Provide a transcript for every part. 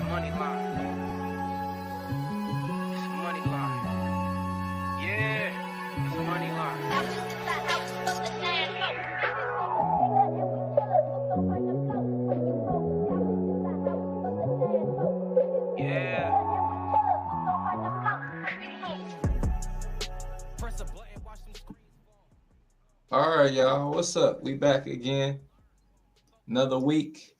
money line. It's money line. Yeah, it's money line. Yeah. Press a button, watch them screens fall. All right, y'all. What's up? We back again. Another week.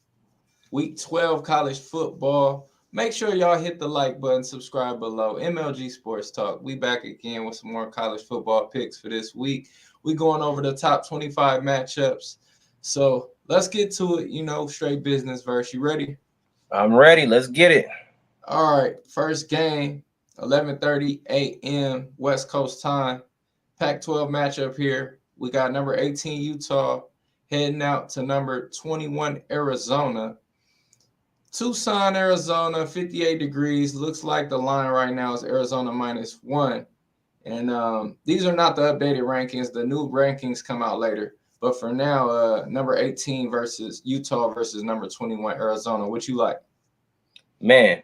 Week 12 college football. Make sure y'all hit the like button, subscribe below. MLG Sports Talk. We back again with some more college football picks for this week. We going over the top 25 matchups. So let's get to it. Straight business verse. You ready? I'm ready. Let's get it. All right. First game, 11:30 a.m. West Coast time. Pac-12 matchup here. We got number 18 Utah heading out to number 21 Arizona. Tucson, Arizona, 58 degrees. Looks like the line right now is Arizona -1. And these are not the updated rankings. The new rankings come out later. But for now, number 18 versus Utah versus number 21 Arizona. What you like? Man,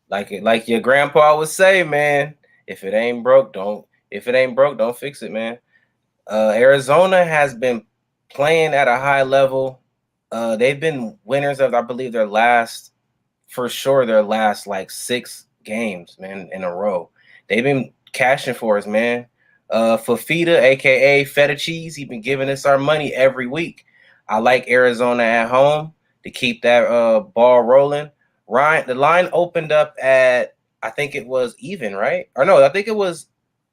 like your grandpa would say, man, if it ain't broke, don't fix it, man. Arizona has been playing at a high level. They've been winners of, I believe, their last like 6 games, man, in a row. They've been cashing for us, man. Fafita, aka Feta Cheese, he's been giving us our money every week. I like Arizona at home to keep that ball rolling. Ryan, the line opened up at, I think it was even, right? Or no, I think it was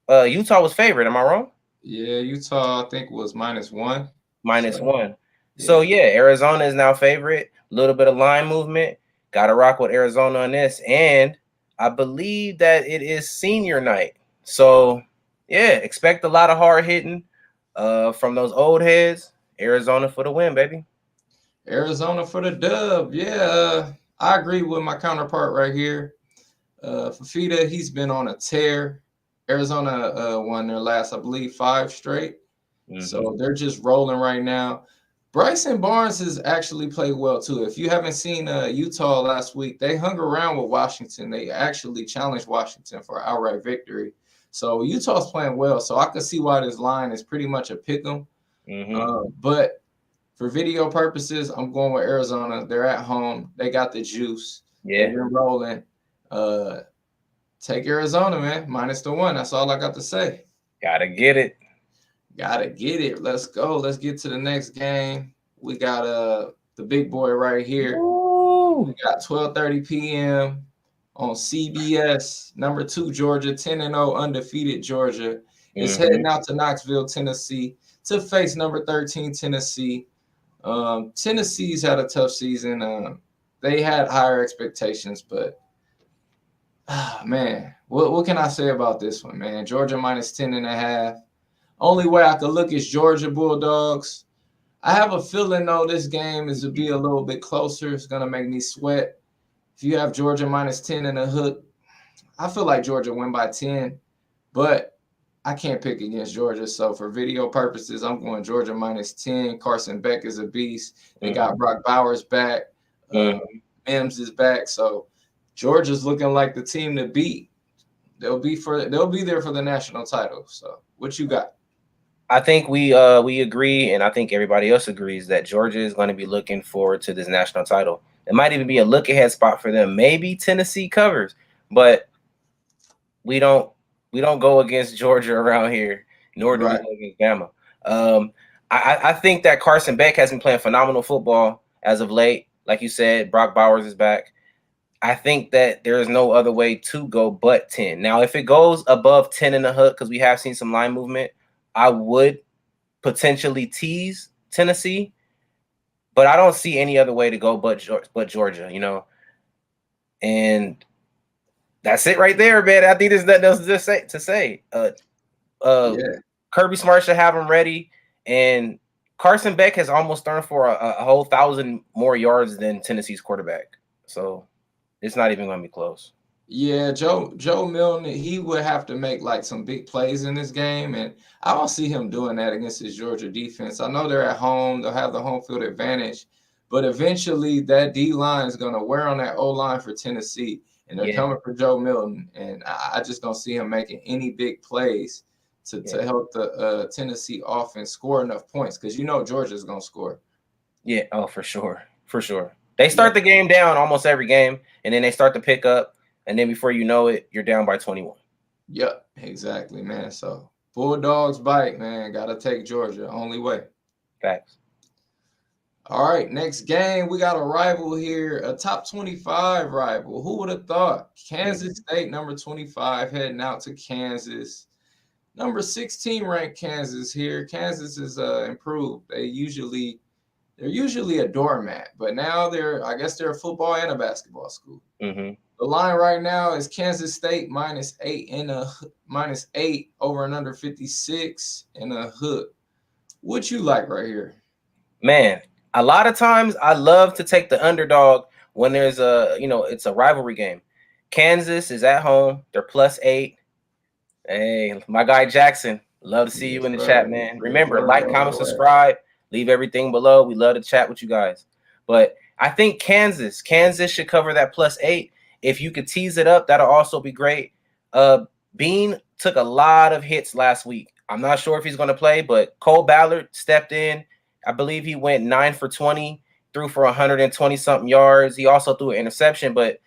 Utah was favored. Am I wrong? Yeah, Utah, I think, was -1. -1. So yeah, Arizona is now favorite. A little bit of line movement. Got to rock with Arizona on this. And I believe that it is senior night. So yeah, expect a lot of hard hitting from those old heads. Arizona for the win, baby. Arizona for the dub. Yeah, I agree with my counterpart right here. Fafita, he's been on a tear. Arizona won their last, I believe, 5 straight. So they're just rolling right now. Bryson Barnes has actually played well too. If you haven't seen Utah last week, they hung around with Washington. They actually challenged Washington for an outright victory. So Utah's playing well. So I can see why this line is pretty much a pick 'em. But for video purposes, I'm going with Arizona. They're at home. They got the juice. Yeah. They've been rolling. Take Arizona, man. -1. That's all I got to say. Gotta get it. Gotta get it. Let's go. Let's get to the next game. We got the big boy right here. Ooh. We got 12:30 p.m. on CBS. Number 2 Georgia, 10-0 undefeated Georgia is heading out to Knoxville, Tennessee to face number 13 Tennessee. Tennessee's had a tough season. They had higher expectations, but man, what can I say about this one, man? Georgia -10.5. Only way I could look is Georgia Bulldogs. I have a feeling, though, this game is to be a little bit closer. It's going to make me sweat. If you have Georgia -10 in a hook, I feel like Georgia win by 10, but I can't pick against Georgia. So for video purposes, I'm going Georgia -10. Carson Beck is a beast. They got Brock Bowers back. Mims is back. So Georgia's looking like the team to beat. They'll be there for the national title. So what you got? I think we agree, and I think everybody else agrees that Georgia is going to be looking forward to this national title. It might even be a look-ahead spot for them. Maybe Tennessee covers, but we don't go against Georgia around here, nor do we go against Bama. I think that Carson Beck has been playing phenomenal football as of late. Like you said, Brock Bowers is back. I think that there is no other way to go but 10. Now, if it goes above 10 in the hook, because we have seen some line movement, I would potentially tease Tennessee, but I don't see any other way to go but Georgia, And that's it right there, man. I think there's nothing else to say. Kirby Smart should have him ready, and Carson Beck has almost thrown for a whole 1,000 more yards than Tennessee's quarterback. So it's not even going to be close. Yeah, Joe Milton, he would have to make like some big plays in this game, and I don't see him doing that against his Georgia defense. I know they're at home; they'll have the home field advantage, But eventually, that D line is going to wear on that O line for Tennessee, and they're Yeah. coming for Joe Milton. And I just don't see him making any big plays to help the Tennessee offense score enough points, because Georgia's going to score. Yeah. Oh, for sure. For sure. They start the game down almost every game, and then they start to pick up, and then before you know it, you're down by 21. Yep, exactly, man. So Bulldogs bite, man. Got to take Georgia. Only way. Facts. All right, next game, we got a rival here, a top 25 rival. Who would have thought? Kansas State, number 25, heading out to Kansas. Number 16 ranked Kansas here. Kansas is improved. They're usually a doormat, but now they're a football and a basketball school. Mm-hmm. The line right now is Kansas State -8 over and under 56 and a hook. What you like right here? Man, a lot of times I love to take the underdog when there's it's a rivalry game. Kansas is at home. They're +8. Hey, my guy Jackson, love to see you in the chat, man. Remember, like, comment, subscribe, leave everything below. We love to chat with you guys. But I think Kansas should cover that +8. If you could tease it up, that'll also be great. Bean took a lot of hits last week. I'm not sure if he's going to play, but Cole Ballard stepped in. I believe he went 9 for 20, threw for 120-something yards. He also threw an interception, but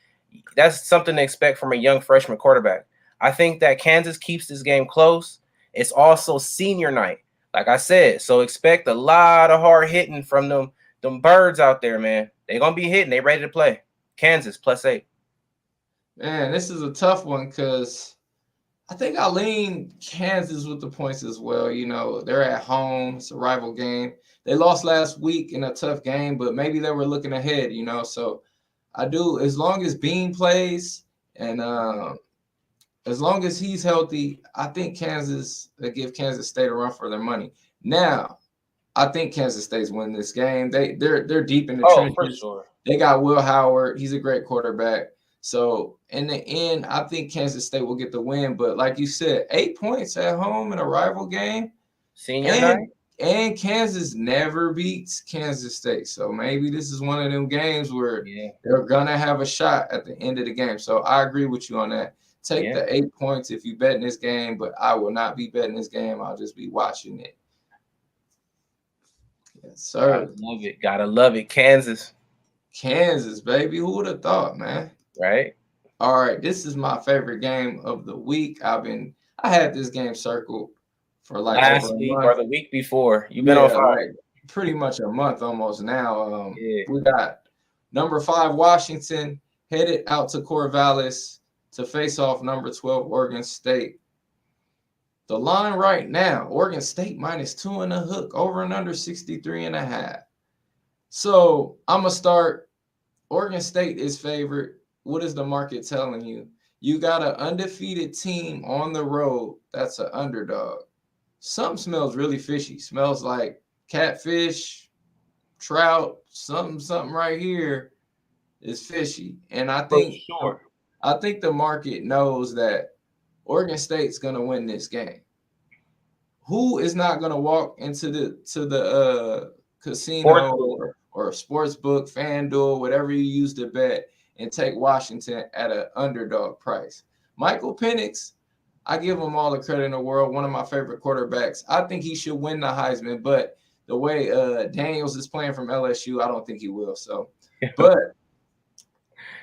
that's something to expect from a young freshman quarterback. I think that Kansas keeps this game close. It's also senior night, like I said, so expect a lot of hard hitting from them birds out there, man. They're going to be hitting. They ready to play. Kansas +8. Man, this is a tough one because I think I lean Kansas with the points as well. They're at home. It's a rival game. They lost last week in a tough game, but maybe they were looking ahead, So I do, as long as Bean plays and as long as he's healthy, I think Kansas, they give Kansas State a run for their money. Now, I think Kansas State's winning this game. They're deep in the trenches. For sure. They got Will Howard. He's a great quarterback. So in the end, I think Kansas State will get the win. But like you said, 8 points at home in a rival game. Senior night. And Kansas never beats Kansas State. So maybe this is one of them games where they're going to have a shot at the end of the game. So I agree with you on that. Take the 8 points if you bet in this game, but I will not be betting this game. I'll just be watching it. Yes, sir. Gotta love it. Kansas, baby. Who would have thought, man? Right. All right. This is my favorite game of the week. I had this game circled for like last week or the week before. You've been on fire. Pretty much a month almost now. We got number 5 Washington headed out to Corvallis to face off number 12 Oregon State. The line right now, Oregon State -2 and a hook, over and under 63.5. So I'm going to start. Oregon State is favored. What is the market telling you? You got an undefeated team on the road that's an underdog. Something smells really fishy. Smells like catfish, trout, something right here is fishy. And I think the market knows that Oregon State's going to win this game. Who is not going to walk into the casino or sports book, FanDuel, whatever you use to bet, and take Washington at an underdog price? Michael Penix, I give him all the credit in the world. One of my favorite quarterbacks. I think he should win the Heisman, but the way Daniels is playing from LSU, I don't think he will. So, but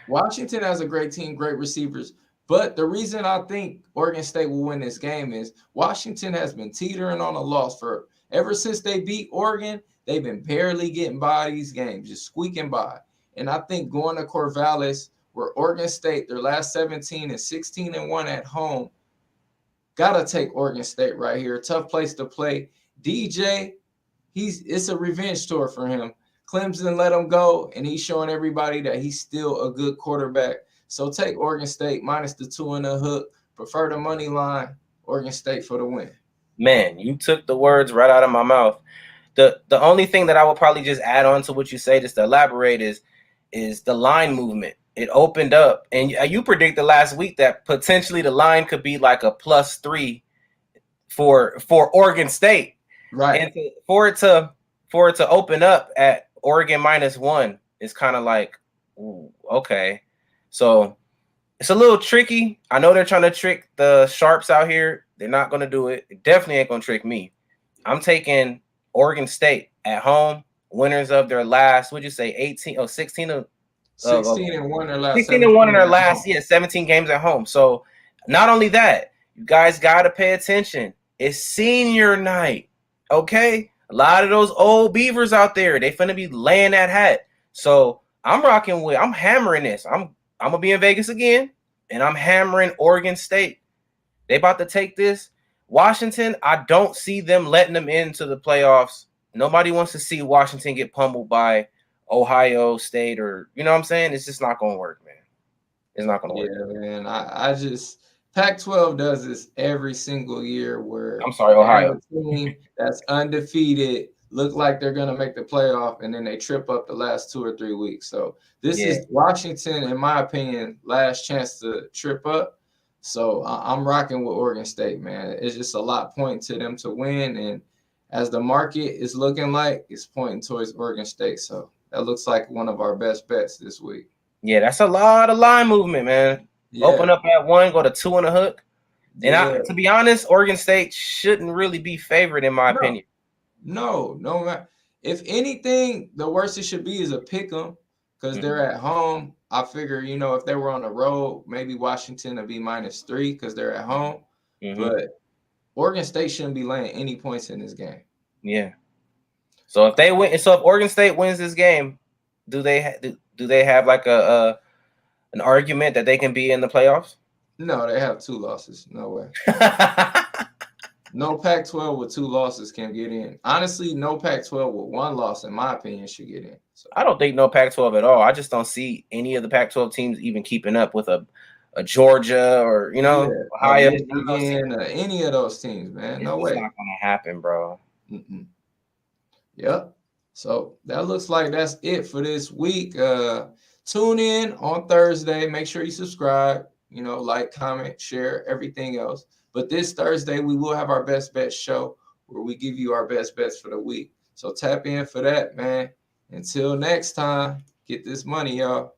Washington has a great team, great receivers. But the reason I think Oregon State will win this game is Washington has been teetering on a loss for ever since they beat Oregon. They've been barely getting by these games, just squeaking by. And I think going to Corvallis, where Oregon State, their last 17 and 16-1 at home, gotta take Oregon State right here. Tough place to play. DJ, it's a revenge tour for him. Clemson let him go, and he's showing everybody that he's still a good quarterback. So take Oregon State -2 and a hook. Prefer the money line. Oregon State for the win. Man, you took the words right out of my mouth. The only thing that I will probably just add on to what you say, just to elaborate, is the line movement. It opened up, and you predicted last week that potentially the line could be like a +3 for Oregon State, right? And for it to open up at Oregon -1 is kind of like, ooh, okay. So it's a little tricky. I know they're trying to trick the sharps out here. They're not going to do it. It definitely ain't going to trick me. I'm taking Oregon State at home, winners of their last, what'd you say, 16 of 16 and 1 their last 16 and 1 in 17 their at last, home. 17 games at home. So not only that, you guys got to pay attention. It's senior night, okay? A lot of those old beavers out there, they finna be laying that hat. So I'm hammering this. I'm gonna be in Vegas again, and I'm hammering Oregon State. They about to take this. Washington, I don't see them letting them into the playoffs. Nobody wants to see Washington get pummeled by Ohio State, or you know what I'm saying? It's just not gonna work, man. It's not gonna work. Yeah, man. I just Pac-12 does this every single year where I'm sorry, they have Ohio. a team that's undefeated, look like they're gonna make the playoff, and then they trip up the last 2 or 3 weeks. So this is Washington, in my opinion, last chance to trip up. So I'm rocking with Oregon State, man. It's just a lot pointing to them to win, and as the market is looking like, it's pointing towards Oregon State. So that looks like one of our best bets this week. Yeah, that's a lot of line movement, man. Yeah. Open up at 1, go to 2 on the hook. And Yeah. to be honest, Oregon State shouldn't really be favored, in my opinion. No. If anything, the worst it should be is a pick 'em because they're at home. I figure, if they were on the road, maybe Washington would be -3 because they're at home. But Oregon State shouldn't be laying any points in this game. Yeah. So if if Oregon State wins this game, do they have like an argument that they can be in the playoffs? No, they have 2 losses. No way. No Pac-12 with 2 losses can get in. Honestly, no Pac-12 with 1 loss, in my opinion, should get in. So. I don't think no Pac-12 at all. I just don't see any of the Pac-12 teams even keeping up with a Georgia or Ohio. Michigan, any of those teams, man. No way. It's not gonna happen, bro. Yep. So that looks like that's it for this week. Tune in on Thursday. Make sure you subscribe. Like, comment, share, everything else. But this Thursday, we will have our best bets show where we give you our best bets for the week. So tap in for that, man. Until next time, get this money, y'all.